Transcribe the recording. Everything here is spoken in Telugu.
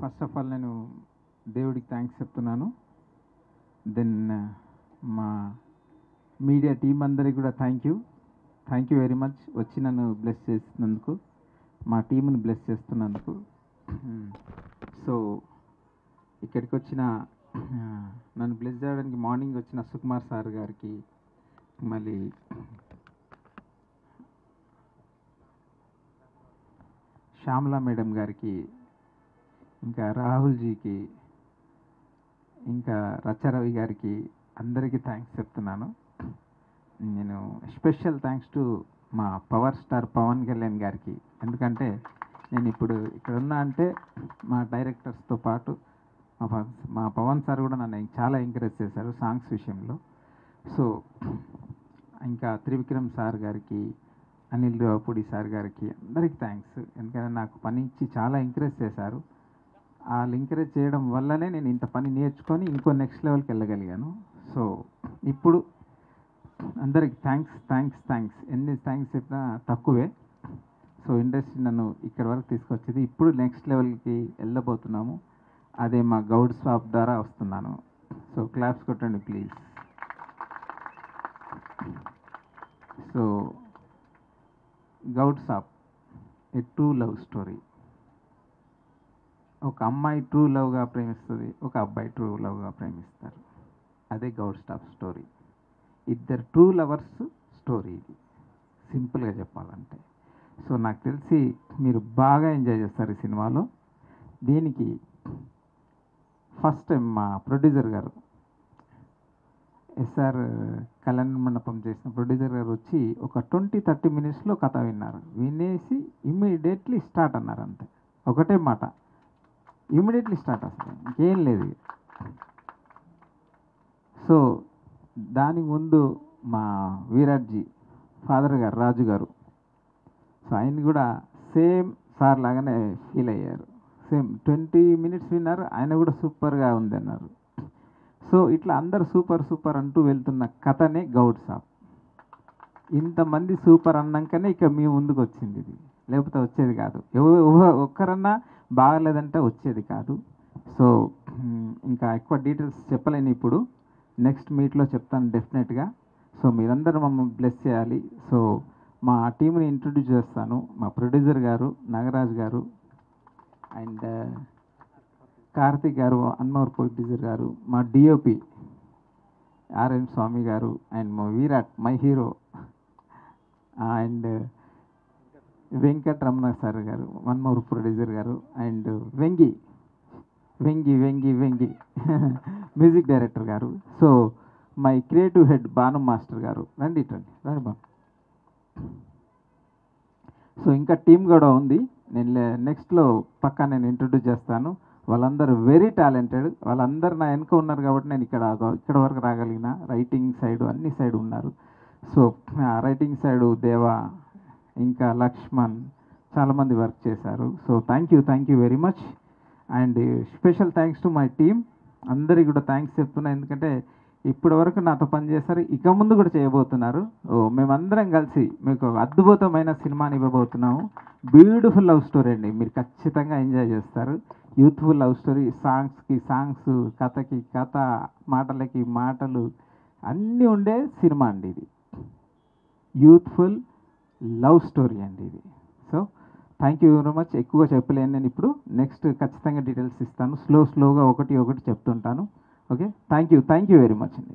ఫస్ట్ ఆఫ్ ఆల్ నేను దేవుడికి థ్యాంక్స్ చెప్తున్నాను. దెన్ మా మీడియా టీం అందరికి కూడా థ్యాంక్ యూ వెరీ మచ్. వచ్చి నన్ను బ్లెస్ చేసినందుకు, మా టీంని బ్లెస్ చేస్తున్నందుకు. సో ఇక్కడికి వచ్చిన నన్ను బ్లెస్ చేయడానికి మార్నింగ్ వచ్చిన సుకుమార్ సార్ గారికి, మళ్ళీ శ్యామలా మేడం గారికి, ఇంకా రాహుల్జీకి, ఇంకా రచారవి గారికి అందరికీ థ్యాంక్స్ చెప్తున్నాను. నేను స్పెషల్ థ్యాంక్స్ టు మా పవర్ స్టార్ పవన్ కళ్యాణ్ గారికి. ఎందుకంటే నేను ఇప్పుడు ఇక్కడ ఉన్నా అంటే మా డైరెక్టర్స్తో పాటు మా పవన్ సార్ కూడా నన్ను చాలా ఎంకరేజ్ చేశారు సాంగ్స్ విషయంలో. సో ఇంకా త్రివిక్రమ్ సార్ గారికి, అనిల్ రావుపూడి సార్ గారికి అందరికీ థ్యాంక్స్. ఎందుకంటే నాకు పని ఇచ్చి చాలా ఎంకరేజ్ చేశారు. వాళ్ళు ఎంకరేజ్ చేయడం వల్లనే నేను ఇంత పని నేర్చుకొని ఇంకో నెక్స్ట్ లెవెల్కి వెళ్ళగలిగాను. సో ఇప్పుడు అందరికి థ్యాంక్స్ ఎన్ని థ్యాంక్స్ చెప్పినా తక్కువే. సో ఇండస్ట్రీ నన్ను ఇక్కడ వరకు తీసుకొచ్చేది. ఇప్పుడు నెక్స్ట్ లెవెల్కి వెళ్ళబోతున్నాము. అదే మా గౌడ్ స్వాప్ ద్వారా వస్తున్నాను. సో క్లాప్స్ కొట్టండి ప్లీజ్. సో గౌడ్ సాప్ ఏ ట్రూ లవ్ స్టోరీ. ఒక అమ్మాయి ట్రూ లవ్గా ప్రేమిస్తుంది, ఒక అబ్బాయి ట్రూ లవ్గా ప్రేమిస్తారు. అదే గౌడ్ స్టాప్ స్టోరీ. ఇద్దరు ట్రూ లవర్స్ స్టోరీ ఇది, సింపుల్గా చెప్పాలంటే. సో నాకు తెలిసి మీరు బాగా ఎంజాయ్ చేస్తారు ఈ సినిమాలో. దీనికి ఫస్ట్ టైం మా ప్రొడ్యూసర్ గారు ఎస్ఆర్ కళ్యాణ మండపం చేసిన ప్రొడ్యూసర్ గారు వచ్చి ఒక 20-30 మినిట్స్లో కథ విన్నారు. వినేసి ఇమ్మీడియట్లీ స్టార్ట్ అన్నారు. అంతే, ఒకటే మాట, ఇమ్మీడియట్లీ స్టార్ట్. అసలు ఇంకేం లేదు. సో దానికి ముందు మా వీరాట్జీ ఫాదర్ గారు రాజు గారు, సో ఆయన కూడా సేమ్ సార్ లాగానే ఫీల్ అయ్యారు. సేమ్ 20 మినిట్స్ విన్నారు, ఆయన కూడా సూపర్గా ఉంది అన్నారు. సో ఇట్లా అందరు సూపర్ అంటూ వెళ్తున్న కథనే గౌడ్ సాప్. ఇంతమంది సూపర్ అన్నాకనే ఇక మీ ముందుకు వచ్చింది ఇది, లేకపోతే వచ్చేది కాదు. ఒక్కరన్నా బాగలేదంటే వచ్చేది కాదు. సో ఇంకా ఎక్కువ డీటెయిల్స్ చెప్పలేను ఇప్పుడు, నెక్స్ట్ మీట్లో చెప్తాను డెఫినెట్గా. సో మీరందరూ మమ్మల్ని బ్లెస్ చేయాలి. సో మా టీంని ఇంట్రొడ్యూస్ చేస్తాను. మా ప్రొడ్యూసర్ గారు నాగరాజ్ గారు, అండ్ కార్తిక్ గారు, అన్మోర్ ప్రొడ్యూసర్ గారు, మా డిఓపి ఆర్ఎన్ స్వామి గారు, అండ్ మా Virat my hero, and Venkataramana sir గారు, అన్మోర్ ప్రొడ్యూసర్ గారు, అండ్ వెంగి మ్యూజిక్ డైరెక్టర్ గారు. So my creative head Banu master గారు. రండి బాను. సో ఇంకా టీం కూడా ఉంది. నేను నెక్స్ట్లో పక్కా నేను ఇంట్రొడ్యూస్ చేస్తాను. వాళ్ళందరూ వెరీ టాలెంటెడ్. వాళ్ళందరూ నా వెనుక ఉన్నారు కాబట్టి నేను ఇక్కడ వరకు రాగలిగిన. రైటింగ్ సైడ్ అన్ని సైడ్ ఉన్నారు. సో రైటింగ్ సైడు దేవా, ఇంకా లక్ష్మణ్, చాలామంది వర్క్ చేశారు. So thank you very much. And special thanks to my team. అందరికీ కూడా థ్యాంక్స్ చెప్తున్నా, ఎందుకంటే ఇప్పటి వరకు నాతో పనిచేస్తారు, ఇక ముందు కూడా చేయబోతున్నారు. మేమందరం కలిసి మీకు ఒక అద్భుతమైన సినిమాని ఇవ్వబోతున్నాము. బ్యూటిఫుల్ లవ్ స్టోరీ అండి, మీరు ఖచ్చితంగా ఎంజాయ్ చేస్తారు. యూత్ఫుల్ లవ్ స్టోరీ, సాంగ్స్కి సాంగ్స్, కథకి కథ, మాటలకి మాటలు అన్నీ ఉండే సినిమా అండి ఇది. యూత్ఫుల్ లవ్ స్టోరీ అండి ఇది. So thank you very much. ఎక్కువ చెప్పలేను నేను ఇప్పుడు, నెక్స్ట్ ఖచ్చితంగా డీటెయిల్స్ ఇస్తాను. స్లోగా ఒకటి చెప్తుంటాను. Okay, thank you very much అండి.